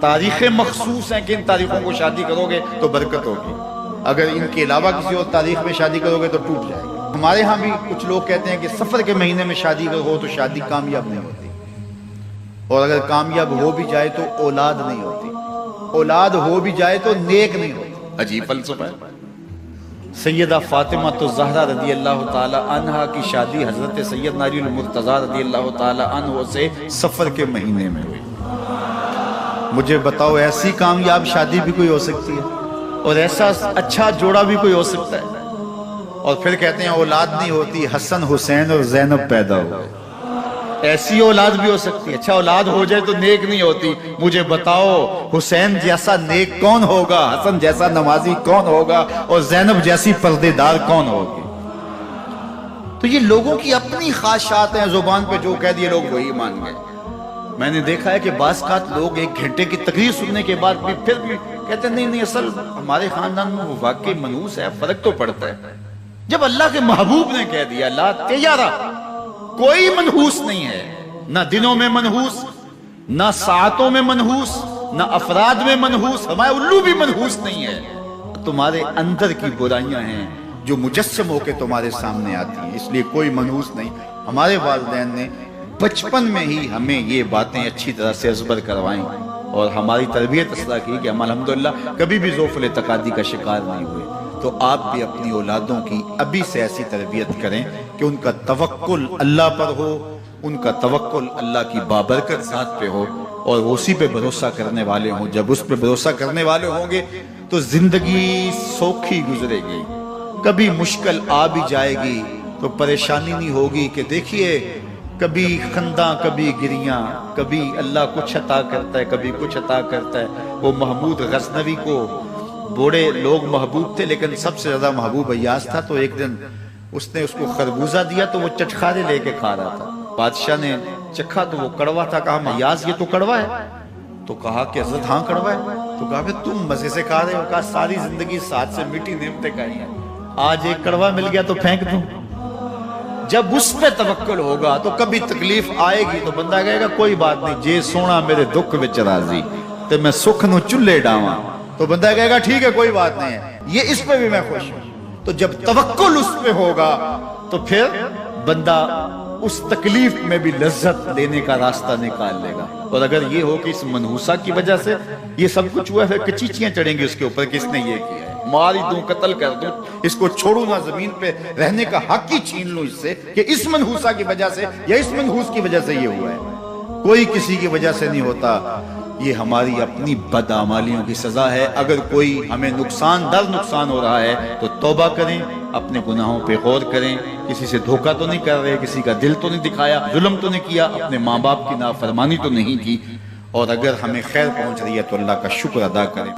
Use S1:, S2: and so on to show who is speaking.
S1: تاریخیں مخصوص ہیں کہ ان تاریخوں کو شادی کرو گے تو برکت ہوگی، اگر ان کے علاوہ کسی اور تاریخ میں شادی کرو گے تو ٹوٹ جائے گا۔ ہمارے ہاں بھی کچھ لوگ کہتے ہیں کہ سفر کے مہینے میں شادی ہو تو شادی کامیاب نہیں ہوتی، اور اگر کامیاب ہو بھی جائے تو اولاد نہیں ہوتی، اولاد ہو بھی جائے تو نیک نہیں ہوتی۔ عجیب فلسفہ ہے۔ سیدہ فاطمہ تو زہرا رضی اللہ تعالی عنہ کی شادی حضرت سیدنا علی المرتضیٰ رضی اللہ تعالی عنہ سے سفر کے مہینے میں ہوئی۔ مجھے بتاؤ ایسی کامیاب شادی بھی کوئی ہو سکتی ہے، اور ایسا اچھا جوڑا بھی کوئی ہو سکتا ہے؟ اور پھر کہتے ہیں اولاد نہیں ہوتی، حسن حسین اور زینب پیدا ہوئے۔ ایسی اولاد بھی ہو سکتی ہے، اچھا اولاد ہو جائے تو نیک نہیں ہوتی۔ مجھے بتاؤ حسین جیسا نیک کون ہوگا، حسن جیسا نمازی کون ہوگا، اور زینب جیسی پردے دار کون ہوگی؟ تو یہ لوگوں کی اپنی خواہشات ہیں، زبان پہ جو کہہ دیے لوگ وہی مان گئے۔ میں نے دیکھا ہے کہ بعض اوقات لوگ 1 گھنٹے کی تقریر سننے کے بعد بھی پھر بھی کہتے ہیں نہیں اصل ہمارے خاندان میں وہ واقعی منحوس ہے، فرق تو پڑتا ہے۔ جب اللہ کے محبوب نے کہہ دیا لا تیارہ، کوئی منحوس نہیں ہے، نہ دنوں میں منحوس، نہ ساعتوں میں منحوس، نہ افراد میں منحوس، ہمارے الو بھی منحوس نہیں ہے۔ تمہارے اندر کی برائیاں ہیں جو مجسم ہو کے تمہارے سامنے آتی ہیں، اس لیے کوئی منحوس نہیں۔ ہمارے والدین نے بچپن میں ہی ہمیں یہ باتیں اچھی طرح سے ازبر کروائیں اور ہماری تربیت اصلاح کی کہ ہم الحمدللہ کبھی بھی ذوف التقادی کا شکار نہیں ہوئے۔ تو آپ بھی اپنی اولادوں کی ابھی سے ایسی تربیت کریں کہ ان کا توکل اللہ پر ہو، ان کا توکل اللہ کی بابرکت ذات پہ ہو، اور اسی پہ بھروسہ کرنے والے ہوں۔ جب اس پہ بھروسہ کرنے والے ہوں گے تو زندگی سوکھی گزرے گی، کبھی مشکل آ بھی جائے گی تو پریشانی نہیں ہوگی کہ دیکھیے کبھی خنداں کبھی گریاں، کبھی اللہ کچھ عطا کرتا ہے کبھی کچھ عطا کرتا ہے۔ وہ محمود غزنوی کو بوڑھے لوگ محبوب تھے لیکن سب سے زیادہ محبوب ایاز تھا، تو ایک دن اس نے اس کو خربوزہ دیا تو وہ چٹخارے لے کے کھا رہا تھا۔ بادشاہ نے چکھا تو وہ کڑوا تھا، کہا ایاز یہ تو کڑوا ہے؟ تو کہا کہ حضرت ہاں کڑوا ہے۔ تو کہا کہ تم مزے سے کھا رہے ہو؟ کہا ساری زندگی ساتھ سے میٹھی نعمتیں کھائی ہیں، آج ایک کڑوا مل گیا تو پھینک دوں؟ جب اس پہ توکل ہوگا تو کبھی تکلیف آئے گی تو بندہ کہے گا کوئی بات نہیں، جے سونا میرے دکھ وچ راضی تے میں سکھ نو چلے ڈاواں، تو بندہ کہے گا ٹھیک ہے کوئی بات نہیں ہے، یہ اس پہ بھی میں خوش ہوں۔ تو جب توکل اس پہ ہوگا تو پھر بندہ اس تکلیف میں بھی لذت لینے کا راستہ نکال لے گا۔ اور اگر یہ ہو کہ اس منحوسہ کی وجہ سے یہ سب کچھ ہوا ہے، پھر کچیچیاں چڑھیں گی اس کے اوپر کہ اس نے یہ کیا ہے، مار دوں قتل کر دوں، اس کو چھوڑوں نہ، زمین پہ رہنے کا حق ہی چھین لوں اس سے کہ اس منحوسہ کی وجہ سے یا اس منحوس کی وجہ سے یہ ہوا ہے۔ کوئی کسی کی وجہ سے نہیں ہوتا، یہ ہماری اپنی بدعمالیوں کی سزا ہے۔ اگر کوئی ہمیں نقصان ہو رہا ہے تو توبہ کریں، اپنے گناہوں پہ غور کریں، کسی سے دھوکہ تو نہیں کر رہے، کسی کا دل تو نہیں دکھایا، ظلم تو نہیں کیا، اپنے ماں باپ کی نافرمانی تو نہیں کی، اور اگر ہمیں خیر پہنچ رہی ہے تو اللہ کا شکر ادا کریں۔